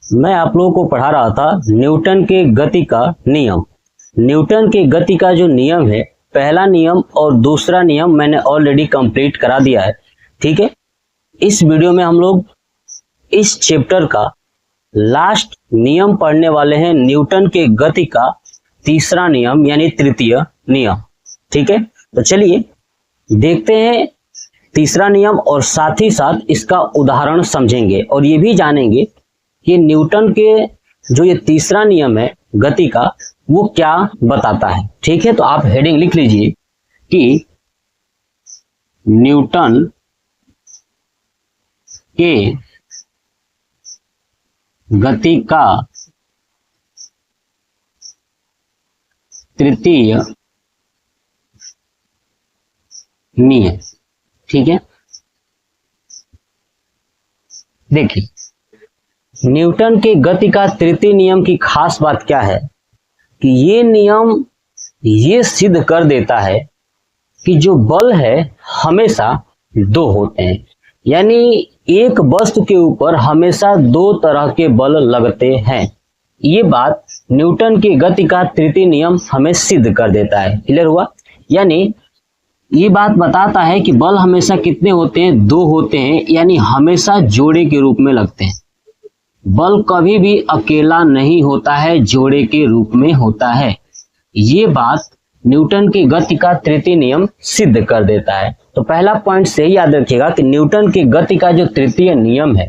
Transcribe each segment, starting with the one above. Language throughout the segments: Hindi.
मैं आप लोगों को पढ़ा रहा था न्यूटन के गति का नियम। न्यूटन के गति का जो नियम है, पहला नियम और दूसरा नियम मैंने ऑलरेडी कंप्लीट करा दिया है। ठीक है, इस वीडियो में हम लोग इस चैप्टर का लास्ट नियम पढ़ने वाले हैं, न्यूटन के गति का तीसरा नियम यानी तृतीय नियम। ठीक है, तो चलिए देखते हैं तीसरा नियम और साथ ही साथ इसका उदाहरण समझेंगे और ये भी जानेंगे कि न्यूटन के जो ये तीसरा नियम है गति का, वो क्या बताता है। ठीक है, तो आप हेडिंग लिख लीजिए कि न्यूटन के गति का तृतीय नियम। ठीक है, देखिए न्यूटन के गति का तृतीय नियम की खास बात क्या है कि ये नियम ये सिद्ध कर देता है कि जो बल है हमेशा दो होते हैं, यानी एक वस्तु के ऊपर हमेशा दो तरह के बल लगते हैं। ये बात न्यूटन की गति का तृतीय नियम हमें सिद्ध कर देता है। क्लियर हुआ? यानी ये बात बताता है कि बल हमेशा कितने होते हैं? दो होते हैं, यानी हमेशा जोड़े के रूप में लगते हैं। बल कभी भी अकेला नहीं होता है, जोड़े के रूप में होता है। ये बात न्यूटन की गति का तृतीय नियम सिद्ध कर देता है। तो पहला पॉइंट से याद रखिएगा कि न्यूटन की गति का जो तृतीय नियम है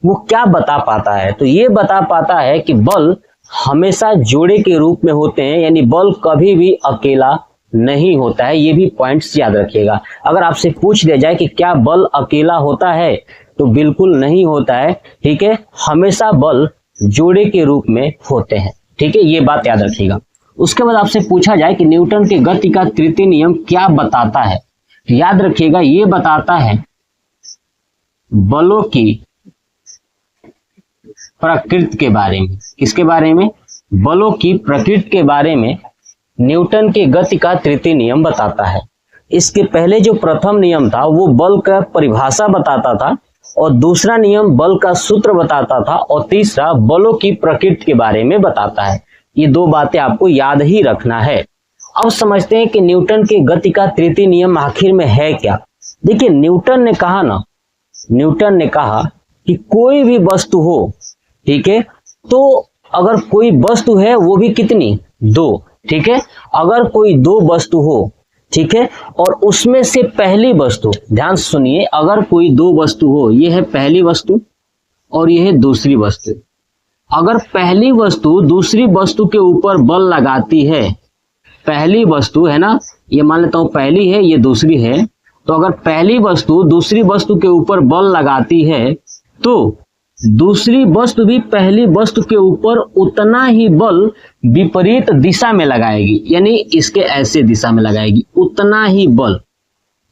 वो क्या बता पाता है। तो ये बता पाता है कि बल हमेशा जोड़े के रूप में होते हैं, यानी बल कभी भी अकेला नहीं होता है। ये भी पॉइंट्स याद रखिएगा। अगर आपसे पूछ दिया जाए कि क्या बल अकेला होता है, तो बिल्कुल नहीं होता है। ठीक है, हमेशा बल जोड़े के रूप में होते हैं। ठीक है, ये बात याद रखिएगा। उसके बाद आपसे पूछा जाए कि न्यूटन के गति का तृतीय नियम क्या बताता है, तो याद रखिएगा ये बताता है बलों की प्रकृति के बारे में। किसके बारे में? बलों की प्रकृति के बारे में न्यूटन के गति का तृतीय नियम बताता है। इसके पहले जो प्रथम नियम था वो बल का परिभाषा बताता था, और दूसरा नियम बल का सूत्र बताता था, और तीसरा बलों की प्रकृति के बारे में बताता है। ये दो बातें आपको याद ही रखना है। अब समझते हैं कि न्यूटन के गति का तृतीय नियम आखिर में है क्या। देखिए न्यूटन ने कहा कि कोई भी वस्तु हो, ठीक है, तो अगर कोई वस्तु है वो भी कितनी? दो। ठीक है, अगर कोई दो वस्तु हो, ठीक है, और उसमें से पहली वस्तु, ध्यान सुनिए, अगर कोई दो वस्तु हो, ये है पहली वस्तु और ये है दूसरी वस्तु। अगर पहली वस्तु दूसरी वस्तु के ऊपर बल लगाती है, पहली वस्तु है ना, ये मान लेता हूं पहली है, ये दूसरी है, तो अगर पहली वस्तु दूसरी वस्तु के ऊपर बल लगाती है तो दूसरी वस्तु भी पहली वस्तु के ऊपर उतना ही बल विपरीत दिशा में लगाएगी, यानी इसके ऐसे दिशा में लगाएगी, उतना ही बल,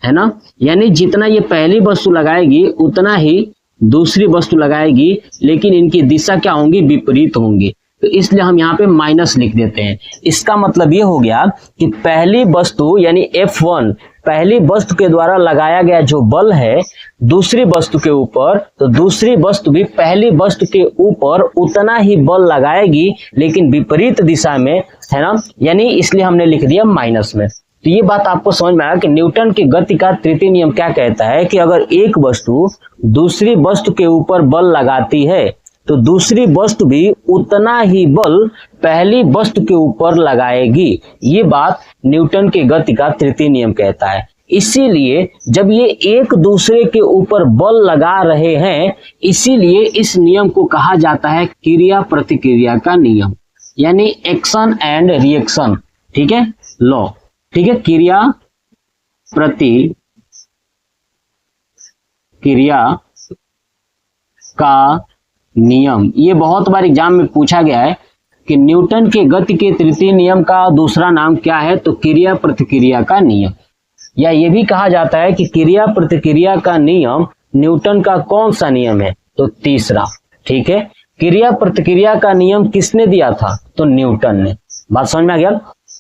है ना, यानी जितना ये पहली वस्तु लगाएगी उतना ही दूसरी वस्तु लगाएगी, लेकिन इनकी दिशा क्या होंगी? विपरीत होंगी। तो इसलिए हम यहाँ पे माइनस लिख देते हैं। इसका मतलब ये हो गया कि पहली वस्तु यानी F1, पहली वस्तु के द्वारा लगाया गया जो बल है दूसरी वस्तु के ऊपर, तो दूसरी वस्तु भी पहली वस्तु के ऊपर उतना ही बल लगाएगी, लेकिन विपरीत दिशा में, है ना, यानी इसलिए हमने लिख दिया माइनस में। तो ये बात आपको समझ में आया कि न्यूटन की गति का तृतीय नियम क्या कहता है कि अगर एक वस्तु दूसरी वस्तु के ऊपर बल लगाती है तो दूसरी वस्तु भी उतना ही बल पहली वस्तु के ऊपर लगाएगी। ये बात न्यूटन के गति का तृतीय नियम कहता है। इसीलिए जब ये एक दूसरे के ऊपर बल लगा रहे हैं, इसीलिए इस नियम को कहा जाता है क्रिया प्रतिक्रिया का नियम, यानी एक्शन एंड रिएक्शन। ठीक है, लॉ। ठीक है, क्रिया प्रतिक्रिया का नियम। ये बहुत बार एग्जाम में पूछा गया है कि न्यूटन के गति के तृतीय नियम का दूसरा नाम क्या है, तो क्रिया प्रतिक्रिया का नियम, या ये भी कहा जाता है कि क्रिया प्रतिक्रिया का नियम न्यूटन का कौन सा नियम है, तो तीसरा। ठीक है, क्रिया प्रतिक्रिया का नियम किसने दिया था, तो न्यूटन ने। बात समझ में आ गया?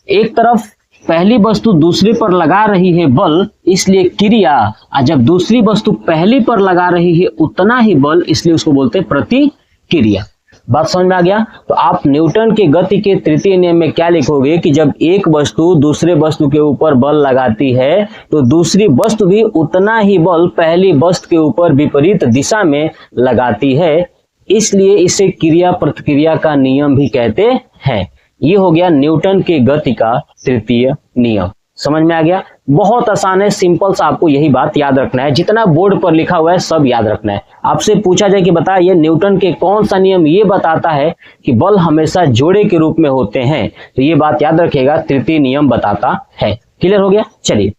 एक तरफ पहली वस्तु दूसरी पर लगा रही है बल, इसलिए क्रिया, और जब दूसरी वस्तु पहली पर लगा रही है उतना ही बल, इसलिए उसको बोलते हैं प्रतिक्रिया। बात समझ में आ गया। तो आप न्यूटन के गति के तृतीय नियम में क्या लिखोगे कि जब एक वस्तु दूसरे वस्तु के ऊपर बल लगाती है तो दूसरी वस्तु भी उतना ही बल पहली वस्तु के ऊपर विपरीत दिशा में लगाती है, इसलिए इसे क्रिया प्रतिक्रिया का नियम भी कहते हैं। ये हो गया न्यूटन के गति का तृतीय नियम। समझ में आ गया। बहुत आसान है, सिंपल सा, आपको यही बात याद रखना है। जितना बोर्ड पर लिखा हुआ है सब याद रखना है। आपसे पूछा जाए कि बता ये न्यूटन के कौन सा नियम ये बताता है कि बल हमेशा जोड़े के रूप में होते हैं, तो ये बात याद रखिएगा, तृतीय नियम बताता है। क्लियर हो गया। चलिए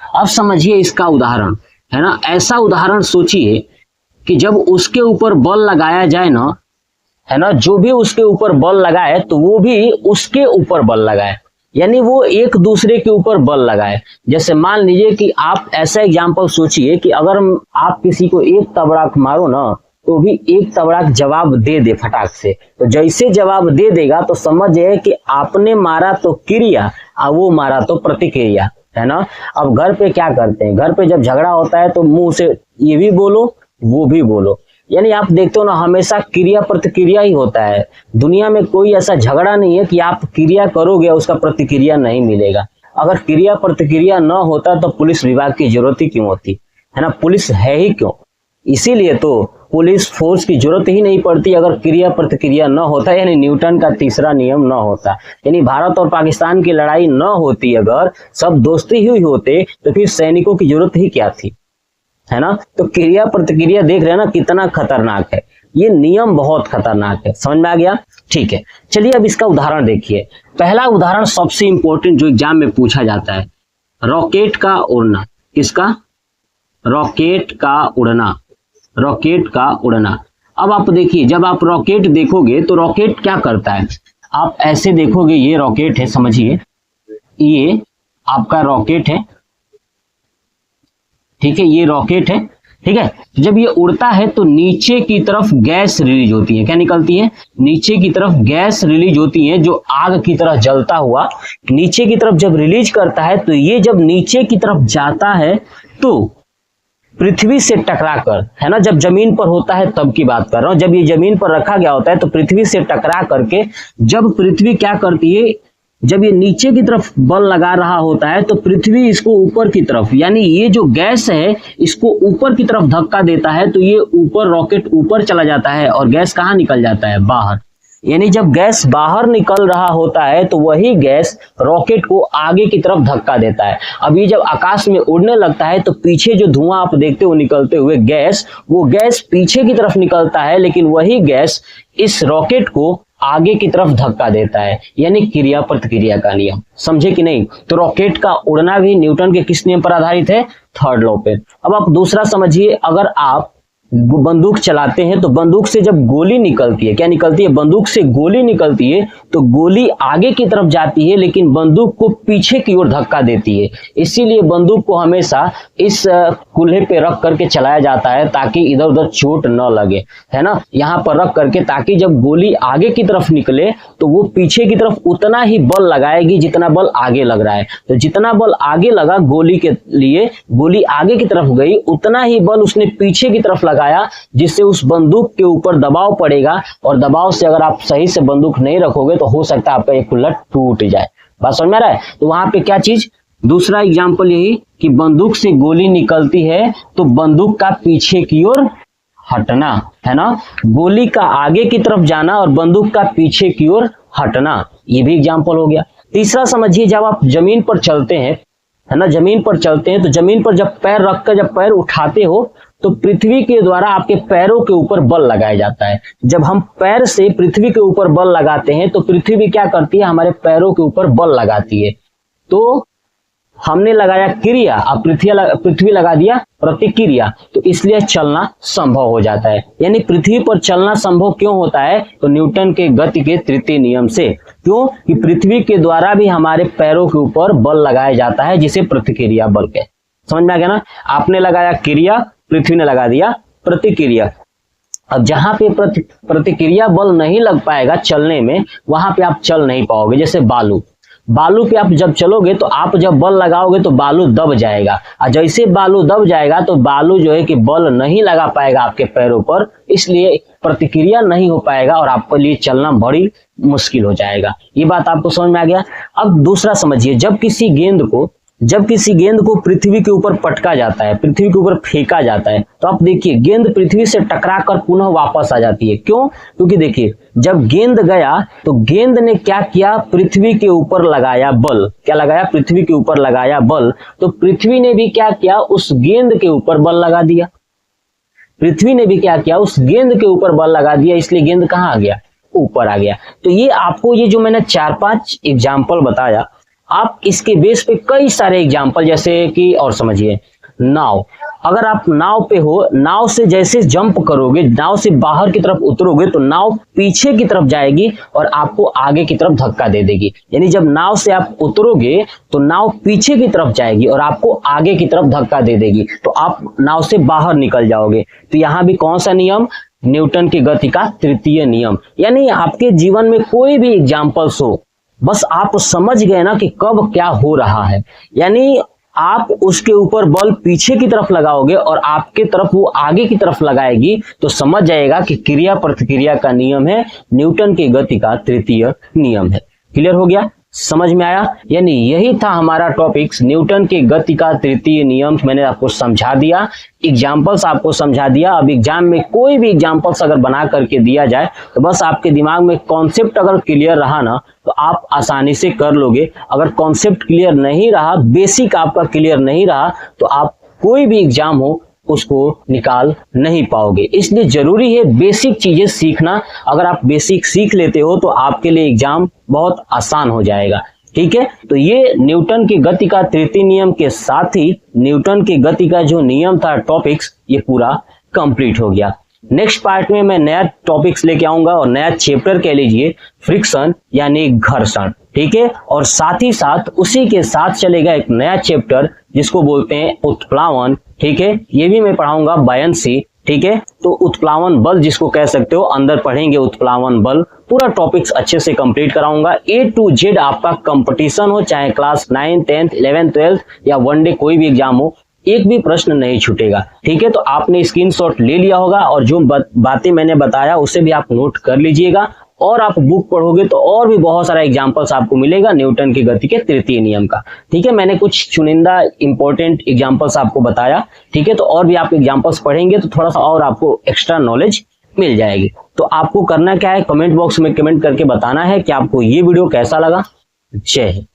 अब समझिए इसका उदाहरण, है ना। ऐसा उदाहरण सोचिए कि जब उसके ऊपर बल लगाया जाए ना, है ना, जो भी उसके ऊपर बल लगाए तो वो भी उसके ऊपर बल लगाए, यानी वो एक दूसरे के ऊपर बल लगाए। जैसे मान लीजिए कि आप ऐसा एग्जाम्पल सोचिए कि अगर आप किसी को एक तबड़ाक मारो ना तो भी एक तबड़ाक जवाब दे दे फटाक से, तो जैसे जवाब दे देगा तो समझिए कि आपने मारा तो क्रिया और वो मारा तो प्रतिक्रिया, है ना। अब घर पे क्या करते हैं, घर पे जब झगड़ा होता है तो मुंह से ये भी बोलो वो भी बोलो, यानी आप देखते हो ना हमेशा क्रिया प्रतिक्रिया ही होता है। दुनिया में कोई ऐसा झगड़ा नहीं है कि आप क्रिया करोगे उसका प्रतिक्रिया नहीं मिलेगा। अगर क्रिया प्रतिक्रिया न होता तो पुलिस विभाग की जरूरत ही क्यों होती, है ना। पुलिस है ही क्यों, इसीलिए तो पुलिस फोर्स की जरूरत ही नहीं पड़ती अगर क्रिया प्रतिक्रिया न होता, यानी न्यूटन का तीसरा नियम न होता। यानी भारत और पाकिस्तान की लड़ाई न होती, अगर सब दोस्ती ही होते तो फिर सैनिकों की जरूरत ही क्या थी, है ना। तो क्रिया प्रतिक्रिया देख रहे हैं ना कितना खतरनाक है, ये नियम बहुत खतरनाक है। समझ में आ गया। ठीक है, चलिए अब इसका उदाहरण देखिए। पहला उदाहरण सबसे इंपॉर्टेंट जो एग्जाम में पूछा जाता है, रॉकेट का उड़ना। किसका? रॉकेट का उड़ना। रॉकेट का उड़ना। अब आप देखिए, जब आप रॉकेट देखोगे तो रॉकेट क्या करता है, आप ऐसे देखोगे, ये रॉकेट है, समझिए ये आपका रॉकेट है, ठीक है, ये रॉकेट है, ठीक है। जब ये उड़ता है तो नीचे की तरफ गैस रिलीज होती है। क्या निकलती है? नीचे की तरफ गैस रिलीज होती है, जो आग की तरह जलता हुआ नीचे की तरफ जब रिलीज करता है तो ये जब नीचे की तरफ जाता है तो पृथ्वी से टकराकर, है ना, जब जमीन पर होता है तब की बात कर रहा हूं, जब ये जमीन पर रखा गया होता है तो पृथ्वी से टकरा करके जब पृथ्वी क्या करती है, जब ये नीचे की तरफ बल लगा रहा होता है तो पृथ्वी इसको ऊपर की तरफ, यानी ये जो गैस है इसको ऊपर की तरफ धक्का देता है, तो ये ऊपर रॉकेट ऊपर चला जाता है और गैस कहाँ निकल जाता है? बाहर। यानी जब गैस बाहर निकल रहा होता है तो वही गैस रॉकेट को आगे की तरफ धक्का देता है। अब ये जब आकाश में उड़ने लगता है तो पीछे जो धुआं आप देखते हो निकलते हुए गैस, वो गैस पीछे की तरफ निकलता है, लेकिन वही गैस इस रॉकेट को आगे की तरफ धक्का देता है, यानी क्रिया प्रतिक्रिया का नियम। समझे कि नहीं? तो रॉकेट का उड़ना भी न्यूटन के किस नियम पर आधारित है? थर्ड लॉ पे। अब आप दूसरा समझिए, अगर आप बंदूक चलाते हैं तो बंदूक से जब गोली निकलती है, क्या निकलती है? बंदूक से गोली निकलती है तो गोली आगे की तरफ जाती है लेकिन बंदूक को पीछे की ओर धक्का देती है। इसीलिए बंदूक को हमेशा इस कुल्हे पे रख करके चलाया जाता है ताकि इधर उधर चोट न लगे, है ना। यहाँ पर रख करके, ताकि जब गोली आगे की तरफ निकले तो वो पीछे की तरफ उतना ही बल लगाएगी जितना बल आगे लग रहा है। तो जितना बल आगे लगा गोली के लिए, गोली आगे की तरफ गई, उतना ही बल उसने पीछे की तरफ लगाया, जिससे उस बंदूक के ऊपर दबाव पड़ेगा, और दबाव से अगर आप सही से बंदूक नहीं रखोगे तो हो सकता है आपका एक कुल्ला टूट जाए। बात समझ में आ रहा है? तो वहां पे क्या चीज, दूसरा एग्जांपल यही कि बंदूक से गोली निकलती है तो बंदूक का पीछे की ओर हटना, है ना, गोली का आगे की तरफ जाना और बंदूक का पीछे की ओर हटना, ये भी एग्जांपल हो गया। तीसरा समझिए, जब आप जमीन पर चलते हैं, है ना, जमीन पर चलते हैं तो जमीन पर जब पैर रखकर जब पैर उठाते हो तो पृथ्वी के द्वारा आपके पैरों के ऊपर बल लगाया जाता है। जब हम पैर से पृथ्वी के ऊपर बल लगाते हैं तो पृथ्वी भी क्या करती है? हमारे पैरों के ऊपर बल लगाती है। तो हमने लगाया क्रिया, अब पृथ्वी लगा दिया प्रतिक्रिया, तो इसलिए चलना संभव हो जाता है। यानी पृथ्वी पर चलना संभव क्यों होता है? तो न्यूटन के गति के तृतीय नियम से। क्यों? कि पृथ्वी के द्वारा भी हमारे पैरों के ऊपर बल लगाया जाता है, जिसे प्रतिक्रिया बल कहते हैं। समझ में आ गया ना? आपने लगाया क्रिया, पृथ्वी ने लगा दिया प्रतिक्रिया। अब जहां पे प्रतिक्रिया बल नहीं लग पाएगा चलने में, वहां पे आप चल नहीं पाओगे। जैसे बालू, बालू पे आप जब चलोगे तो आप जब बल लगाओगे तो बालू दब जाएगा, और जैसे बालू दब जाएगा तो बालू जो है कि बल नहीं लगा पाएगा आपके पैरों पर, इसलिए प्रतिक्रिया नहीं हो पाएगा और आपके लिए चलना बड़ी मुश्किल हो जाएगा। ये बात आपको समझ में आ गया। अब दूसरा समझिए, जब किसी गेंद को पृथ्वी के ऊपर पटका जाता है, पृथ्वी के ऊपर फेंका जाता है, तो आप देखिए गेंद पृथ्वी से टकराकर पुनः वापस आ जाती है। क्यों? क्योंकि देखिए जब गेंद गया तो गेंद ने क्या किया, पृथ्वी के ऊपर लगाया बल। क्या लगाया? पृथ्वी के ऊपर लगाया बल। तो पृथ्वी ने भी क्या किया, उस गेंद के ऊपर बल लगा दिया। पृथ्वी ने भी क्या किया, उस गेंद के ऊपर बल लगा दिया, इसलिए गेंद कहाँ आ गया, ऊपर आ गया। तो ये आपको ये जो मैंने 4-5 एग्जाम्पल बताया, आप इसके बेस पे कई सारे एग्जाम्पल, जैसे कि और समझिए नाव, अगर आप नाव पे हो, नाव से जैसे जंप करोगे, नाव से बाहर की तरफ उतरोगे तो नाव पीछे की तरफ जाएगी और आपको आगे की तरफ धक्का दे देगी। यानी जब नाव से आप उतरोगे तो नाव पीछे की तरफ जाएगी और आपको आगे की तरफ धक्का दे देगी, तो आप नाव से बाहर निकल जाओगे। तो यहां भी कौन सा नियम, न्यूटन की गति का तृतीय नियम। यानी आपके जीवन में कोई भी एग्जाम्पल्स हो, बस आप समझ गए ना कि कब क्या हो रहा है, यानी आप उसके ऊपर बल पीछे की तरफ लगाओगे और आपके तरफ वो आगे की तरफ लगाएगी, तो समझ जाएगा कि क्रिया प्रतिक्रिया का नियम है, न्यूटन की गति का तृतीय नियम है। क्लियर हो गया? समझ में आया? यानी यही था हमारा टॉपिक्स, न्यूटन की गति का तृतीय नियम। मैंने आपको समझा दिया, एग्जाम्पल्स आपको समझा दिया। अब एग्जाम में कोई भी एग्जाम्पल्स अगर बना करके दिया जाए तो बस आपके दिमाग में कॉन्सेप्ट अगर क्लियर रहा ना तो आप आसानी से कर लोगे। अगर कॉन्सेप्ट क्लियर नहीं रहा, बेसिक आपका क्लियर नहीं रहा, तो आप कोई भी एग्जाम हो उसको निकाल नहीं पाओगे। इसलिए जरूरी है बेसिक चीजें सीखना। अगर आप बेसिक सीख लेते हो तो आपके लिए एग्जाम बहुत आसान हो जाएगा। ठीक है, तो ये न्यूटन की गति का तृतीय नियम के साथ ही न्यूटन की गति का जो नियम था टॉपिक्स, ये पूरा कंप्लीट हो गया। नेक्स्ट पार्ट में मैं नया टॉपिक्स लेके आऊंगा और नया चैप्टर कह लीजिए, फ्रिक्शन यानी घर्षण। ठीक है, और साथ ही साथ उसी के साथ चलेगा एक नया चैप्टर जिसको बोलते हैं उत्प्लावन। ठीक है, ये भी मैं पढ़ाऊंगा बायन्सी। ठीक है, तो उत्प्लावन बल जिसको कह सकते हो, अंदर पढ़ेंगे उत्प्लावन बल। पूरा टॉपिक्स अच्छे से कंप्लीट कराऊंगा। A to Z आपका कंपटीशन हो, चाहे क्लास 9, 10, 11, 12 या वनडे कोई भी एग्जाम हो, एक भी प्रश्न नहीं छूटेगा। ठीक है, तो आपने स्क्रीनशॉट ले लिया होगा और जो बातें मैंने बताया उसे भी आप नोट कर लीजिएगा, और आप बुक पढ़ोगे तो और भी बहुत सारा एग्जाम्पल्स आपको मिलेगा न्यूटन की गति के तृतीय नियम का। ठीक है, मैंने कुछ चुनिंदा इंपॉर्टेंट एग्जाम्पल्स आपको बताया। ठीक है, तो और भी आप एग्जाम्पल्स पढ़ेंगे तो थोड़ा सा और आपको एक्स्ट्रा नॉलेज मिल जाएगी। तो आपको करना क्या है, कमेंट बॉक्स में कमेंट करके बताना है कि आपको ये वीडियो कैसा लगा। जय हिंद।